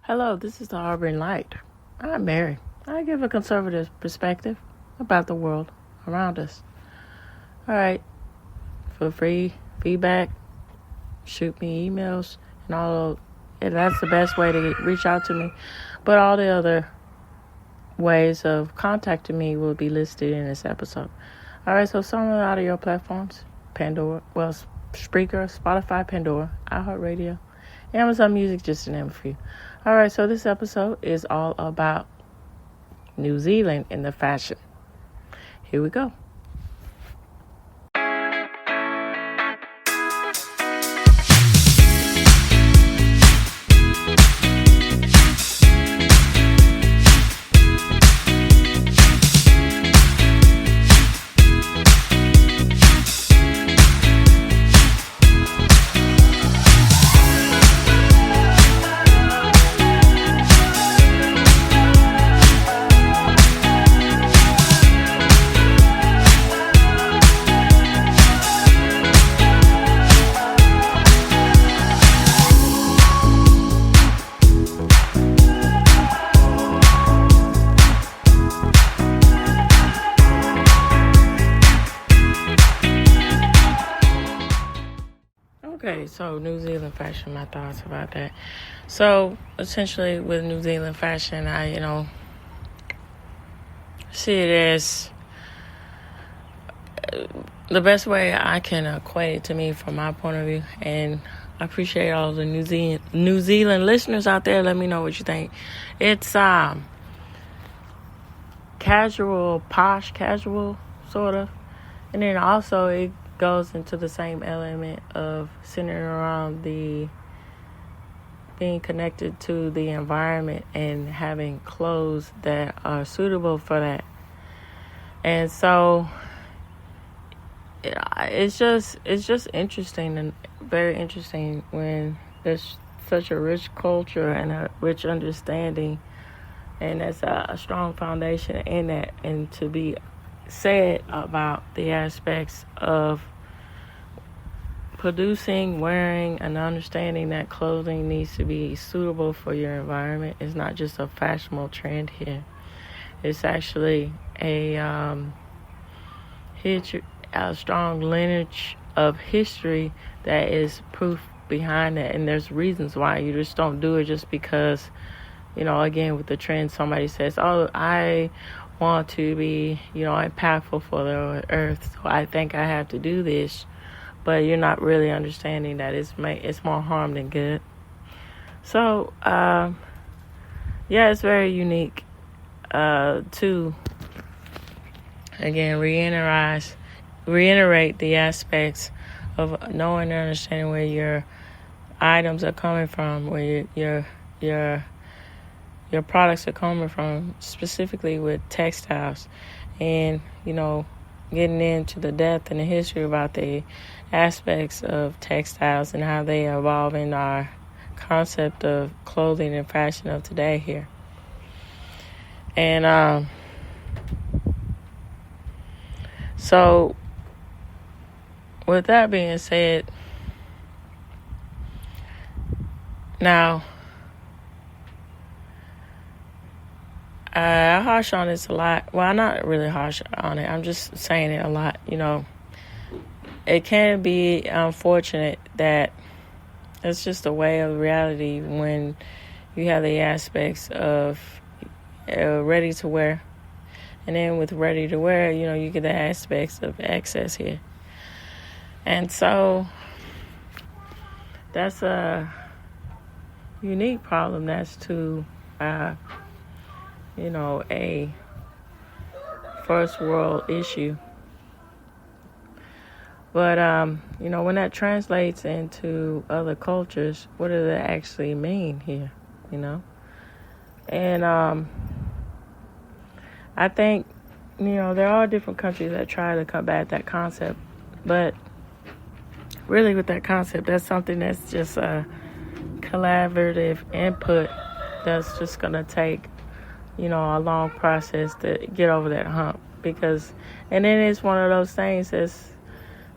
Hello, this is the Harboring Light. I'm Mary. I give a conservative perspective about the world around us. All right, feel free, feedback, shoot me emails, and that's the best way to reach out to me. But all the other ways of contacting me will be listed in this episode. All right, so some of the audio platforms, Spreaker, Spotify, Pandora, iHeartRadio, Amazon Music, just to name a few. All right, so this episode is all about New Zealand and the fashion. Here we go. Okay, so New Zealand fashion, my thoughts about that. So, essentially, with New Zealand fashion, I, see it as the best way I can equate it to me from my point of view. And I appreciate all the New Zealand listeners out there. Let me know what you think. It's casual, posh casual, sort of. And then also it goes into the same element of centering around the being connected to the environment and having clothes that are suitable for that. And so it's just interesting and very interesting when there's such a rich culture and a rich understanding, and that's a strong foundation in that, and to be said about the aspects of producing, wearing, and understanding that clothing needs to be suitable for your environment. It's not just a fashionable trend here. It's actually a strong lineage of history that is proof behind that, and there's reasons why. You just don't do it just because, again, with the trend, somebody says, oh, I want to be, impactful for the earth, so I think I have to do this. But you're not really understanding that it's more harm than good. So, it's very unique to, again, reiterate the aspects of knowing and understanding where your items are coming from, where your products are coming from, specifically with textiles, and getting into the depth and the history about the aspects of textiles and how they evolve in our concept of clothing and fashion of today here. And so with that being said, now I harsh on this a lot. Well, I'm not really harsh on it. I'm just saying it a lot. It can be unfortunate that it's just a way of reality when you have the aspects of ready to wear. And then with ready to wear, you get the aspects of excess here. And so that's a unique problem. That's to a first world issue. But, when that translates into other cultures, what does it actually mean here, And I think, there are different countries that try to combat that concept. But really with that concept, that's something that's just a collaborative input that's just going to take, a long process to get over that hump. And then it's one of those things that's,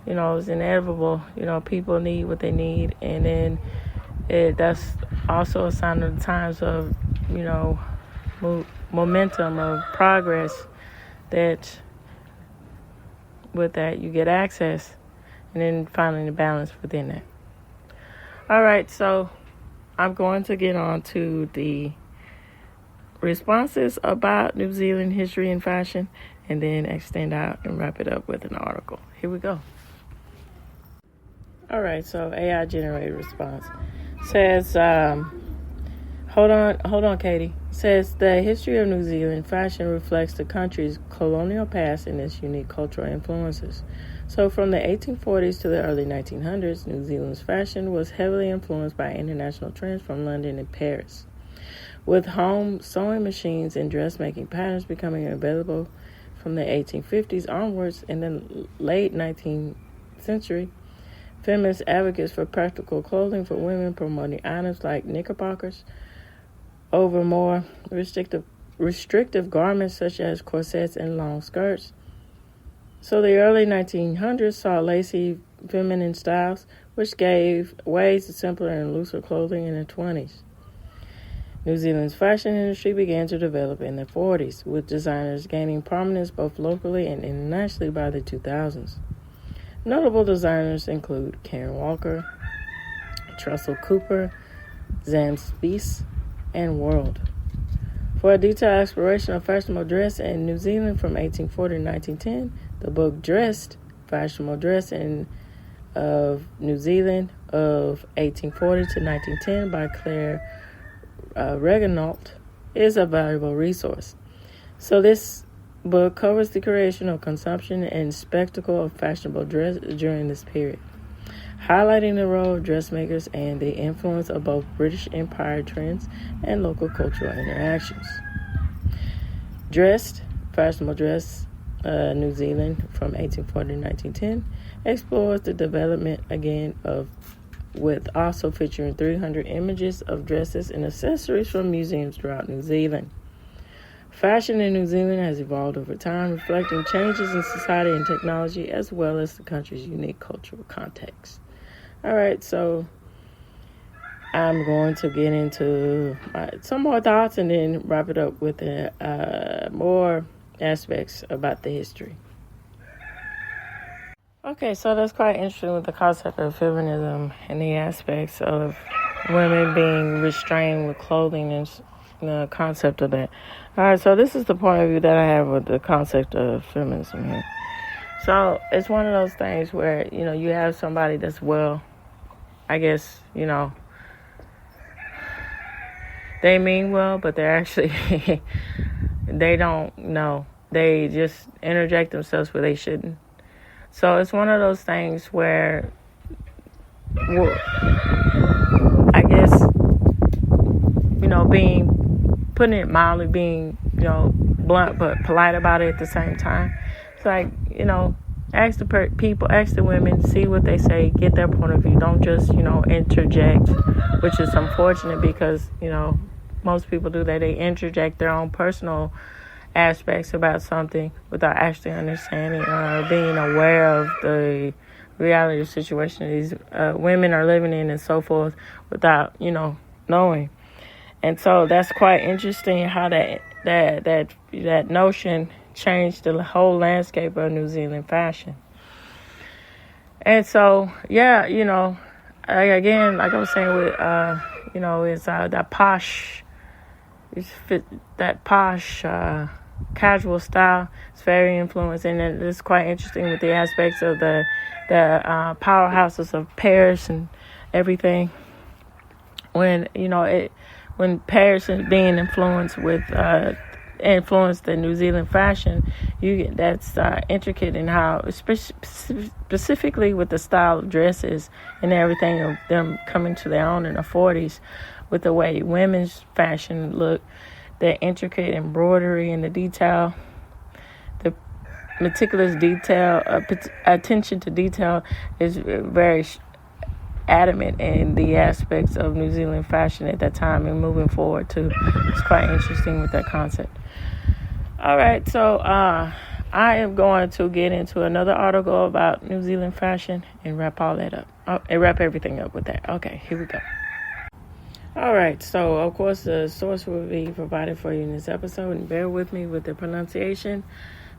it's inevitable. People need what they need, and then that's also a sign of the times of, momentum of progress, that with that you get access, and then finding the balance within that. All right, so I'm going to get on to the responses about New Zealand history and fashion, and then extend out and wrap it up with an article. Here we go. All right, so AI generated response says, hold on, Katie. Says the history of New Zealand fashion reflects the country's colonial past and its unique cultural influences. So from the 1840s to the early 1900s, New Zealand's fashion was heavily influenced by international trends from London and Paris. With home sewing machines and dressmaking patterns becoming available from the 1850s onwards, in the late 19th century, feminist advocates for practical clothing for women promoting items like knickerbockers over more restrictive garments such as corsets and long skirts. So the early 1900s saw lacy feminine styles, which gave way to simpler and looser clothing in the 20s. New Zealand's fashion industry began to develop in the 40s, with designers gaining prominence both locally and internationally by the 2000s. Notable designers include Karen Walker, Trussell Cooper, Zam Spies, and World. For a detailed exploration of fashionable dress in New Zealand from 1840 to 1910, the book Dressed, Fashionable Dress of New Zealand of 1840 to 1910 by Claire Reganault is a valuable resource. So this book covers the creation of consumption and spectacle of fashionable dress during this period, highlighting the role of dressmakers and the influence of both British Empire trends and local cultural interactions. Dressed, Fashionable Dress, New Zealand from 1840 to 1910 explores the development again with also featuring 300 images of dresses and accessories from museums throughout New Zealand. Fashion in New Zealand has evolved over time, reflecting changes in society and technology, as well as the country's unique cultural context. All right, so I'm going to get into some more thoughts and then wrap it up with more aspects about the history. Okay, so that's quite interesting with the concept of feminism and the aspects of women being restrained with clothing and the concept of that. All right, so this is the point of view that I have with the concept of feminism here. So it's one of those things where, you have somebody that's, I guess, they mean well, but they're actually, they don't know. They just interject themselves where they shouldn't. So it's one of those things where, I guess, putting it mildly, being, blunt but polite about it at the same time. It's like, ask the people, ask the women, see what they say, get their point of view. Don't just, interject, which is unfortunate because, most people do that. They interject their own personal aspects about something without actually understanding or being aware of the reality of the situation these women are living in and so forth without, knowing. And so that's quite interesting how that notion changed the whole landscape of New Zealand fashion. And so, yeah, again, like I was saying with, it's that posh, casual style. It's very influencing, and it's quite interesting with the aspects of the powerhouses of Paris and everything. When when Paris is being influenced the New Zealand fashion, that's intricate in how, specifically with the style of dresses and everything of them coming to their own in the 40s, with the way women's fashion look, the intricate embroidery and the detail, the meticulous detail, attention to detail is very adamant in the aspects of New Zealand fashion at that time and moving forward too. It's quite interesting with that concept. All right, so I am going to get into another article about New Zealand fashion and wrap all that up. And wrap everything up with that. Okay, here we go. All right, so of course the source will be provided for you in this episode, and bear with me with the pronunciation.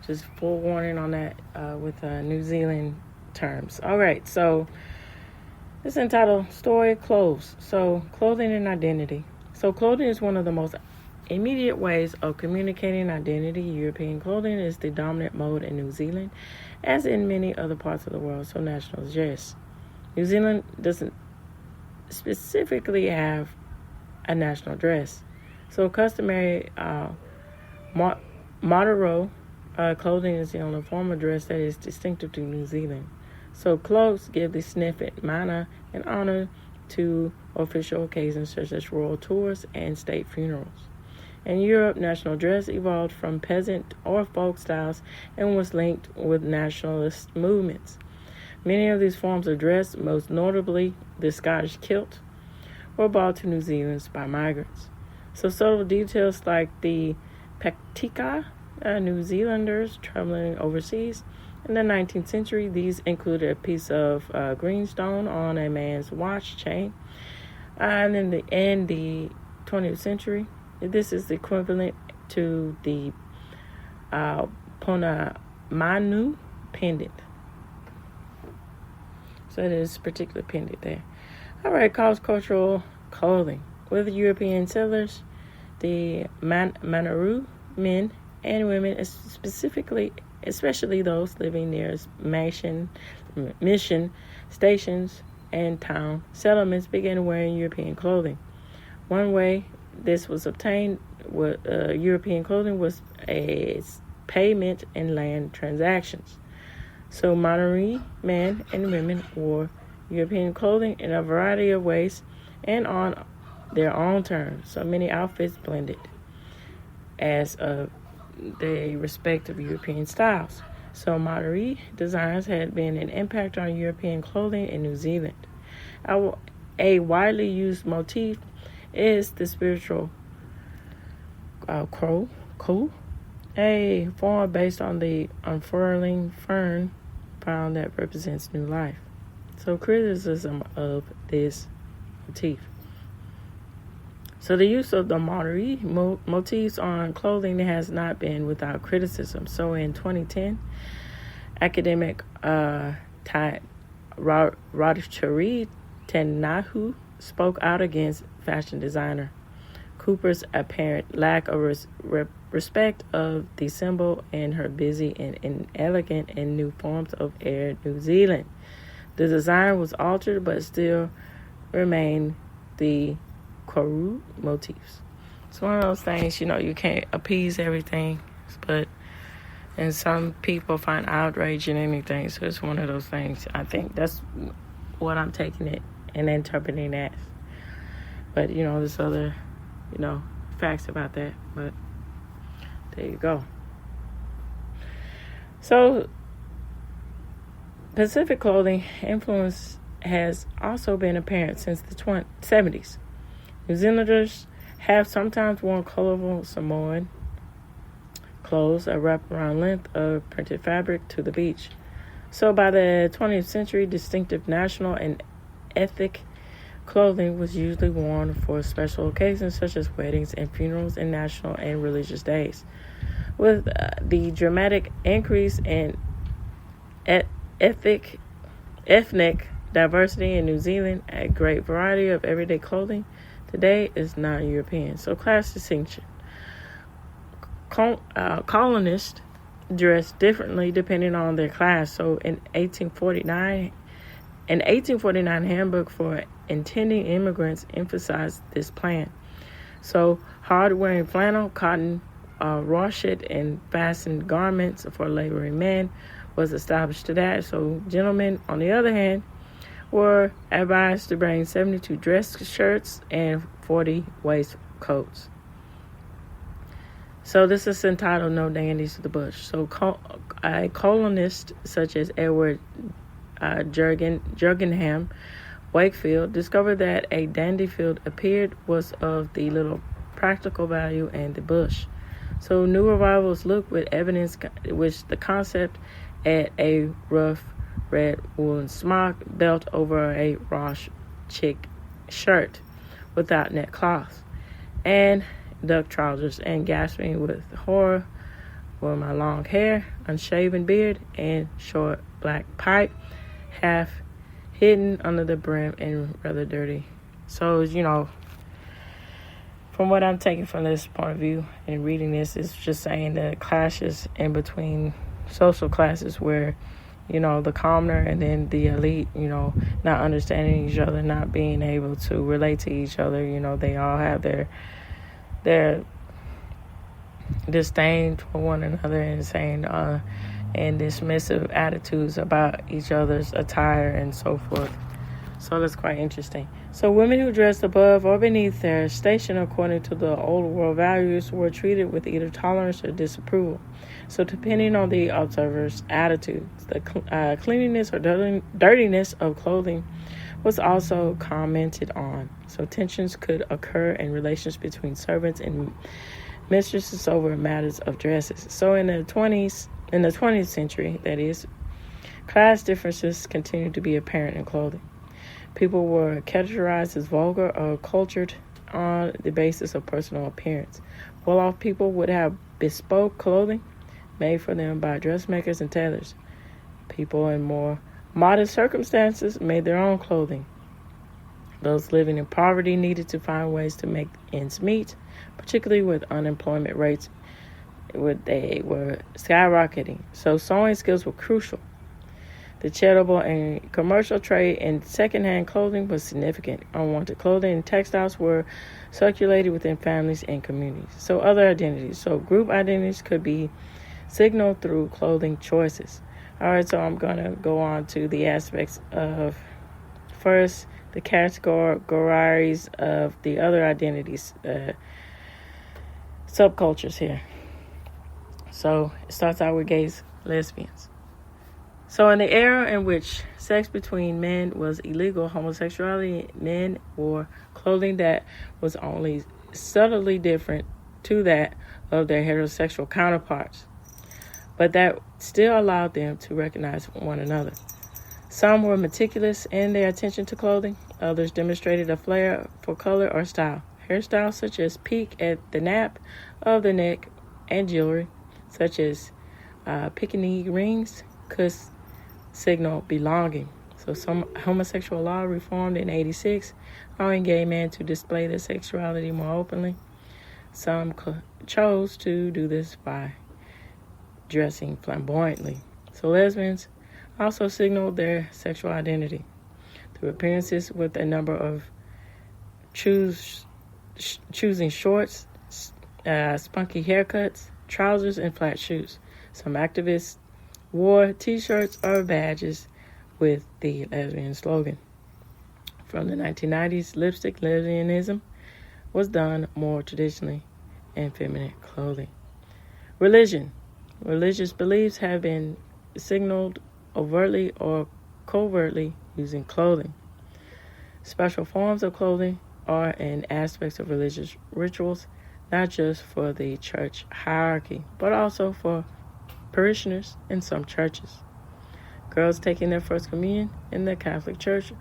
Just forewarning on that with New Zealand terms. All right, so it's entitled Story Clothes. So clothing and identity. So clothing is one of the most immediate ways of communicating identity. European clothing is the dominant mode in New Zealand, as in many other parts of the world. So national dress. New Zealand doesn't specifically have a national dress. So customary Marlborough clothing is the only form of dress that is distinctive to New Zealand. So clothes give the snippet manner and honor to official occasions such as royal tours and state funerals. In Europe, national dress evolved from peasant or folk styles and was linked with nationalist movements. Many of these forms of dress, most notably the Scottish kilt, were brought to New Zealand by migrants. So subtle details like the Paktika, New Zealanders traveling overseas. In the 19th century, these included a piece of greenstone on a man's watch chain. And in the 20th century, this is equivalent to the Ponamanu pendant. So it is a particular pendant there. All right, cross-cultural clothing. With European settlers, the Manaru men and women, especially those living near mission stations and town settlements, began wearing European clothing. One way this was obtained with European clothing was a payment in land transactions. So Maori men and women wore European clothing in a variety of ways and on their own terms. So many outfits blended as the respective European styles. So Maori designs had been an impact on European clothing in New Zealand. A widely used motif is the spiritual crow, a form based on the unfurling fern found that represents new life. So criticism of this motif. So the use of the Maori motifs on clothing has not been without criticism. So in 2010, academic Radhachari Tenahu spoke out against fashion designer Cooper's apparent lack of respect of the symbol and her busy and inelegant and new forms of Air New Zealand. The design was altered but still remained the Koru motifs. It's one of those things, you can't appease everything, and some people find outrage in anything. So it's one of those things. I think that's what I'm taking it and interpreting as. But, there's other, facts about that. But there you go. So Pacific clothing influence has also been apparent since the 70s. New Zealanders have sometimes worn colorful Samoan clothes, a wraparound length of printed fabric, to the beach. So by the 20th century, distinctive national and ethnic clothing was usually worn for special occasions such as weddings and funerals and national and religious days. With the dramatic increase in ethnic diversity in New Zealand, a great variety of everyday clothing today is non-European. So class distinction. Colonists dressed differently depending on their class. So in 1849, handbook for intending immigrants emphasized this plan. So hard-wearing flannel, cotton, rochet, and fastened garments for laboring men was established to that. So gentlemen, on the other hand, were advised to bring 72 dress shirts and 40 waistcoats. So this is entitled No Dandies to the Bush. So a colonist such as Edward Jurgenham Wakefield discovered that a dandy field appeared was of the little practical value in the bush. So new revivals look with evidence which the concept at a rough red woolen smock belt over a raw chic shirt without neck cloths, and duck trousers, and gasping with horror for my long hair, unshaven beard, and short black pipe, half hidden under the brim and rather dirty. So, from what I'm taking from this point of view and reading this, it's just saying the clashes in between social classes where, the commoner and then the elite, not understanding each other, not being able to relate to each other. They all have their disdain for one another and saying and dismissive attitudes about each other's attire and so forth. So that's quite interesting. So women who dressed above or beneath their station according to the old world values were treated with either tolerance or disapproval. So depending on the observer's attitudes, the cleanliness or dirtiness of clothing was also commented on. So tensions could occur in relations between servants and mistresses over matters of dresses. So in the 20th century, that is, class differences continued to be apparent in clothing. People were categorized as vulgar or cultured on the basis of personal appearance. Well-off people would have bespoke clothing made for them by dressmakers and tailors. People in more modest circumstances made their own clothing. Those living in poverty needed to find ways to make ends meet, particularly with unemployment rates they were skyrocketing. So sewing skills were crucial. The charitable and commercial trade in secondhand clothing was significant. Unwanted clothing and textiles were circulated within families and communities. So other identities. So group identities could be signaled through clothing choices. All right, so I'm going to go on to the aspects of, first, the categories of the other identities, subcultures here. So it starts out with gays, lesbians. So in the era in which sex between men was illegal, homosexuality men wore clothing that was only subtly different to that of their heterosexual counterparts, but that still allowed them to recognize one another. Some were meticulous in their attention to clothing. Others demonstrated a flair for color or style. Hairstyles such as peak at the nape of the neck and jewelry such as Pekingese rings could signal belonging. So some homosexual law reformed in 1986, allowing gay men to display their sexuality more openly. Some chose to do this by dressing flamboyantly. So lesbians also signaled their sexual identity through appearances with a number of choosing shorts, spunky haircuts, trousers, and flat shoes. Some activists wore T-shirts or badges with the lesbian slogan. From the 1990s, lipstick lesbianism was done more traditionally in feminine clothing. Religion. Religious beliefs have been signaled overtly or covertly using clothing. Special forms of clothing are in aspects of religious rituals, not just for the church hierarchy, but also for parishioners in some churches. Girls taking their first communion in the Catholic Church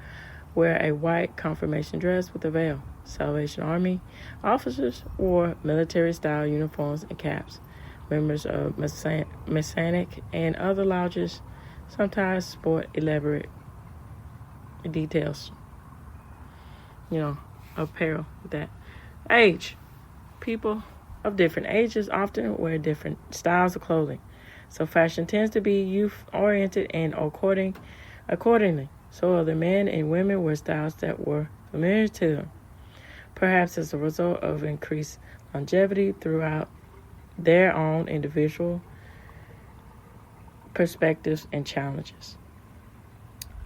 wear a white confirmation dress with a veil. Salvation Army officers wore military-style uniforms and caps. Members of Masonic and other lodges sometimes sport elaborate details, apparel with that. Age. People of different ages often wear different styles of clothing. So fashion tends to be youth-oriented and accordingly. So other men and women wear styles that were familiar to them, perhaps as a result of increased longevity throughout their own individual perspectives and challenges.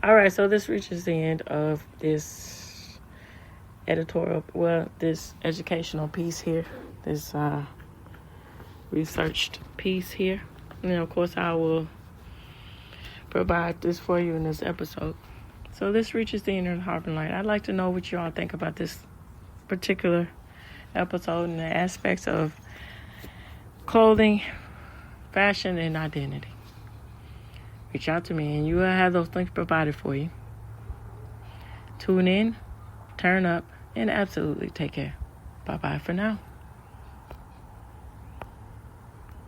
All right, so this reaches the end of this this educational piece here, this researched piece here. And of course, I will provide this for you in this episode. So this reaches the end of the Harping Light. I'd like to know what you all think about this particular episode and the aspects of clothing, fashion, and identity. Reach out to me, and you will have those links provided for you. Tune in, turn up, and absolutely take care. Bye-bye for now.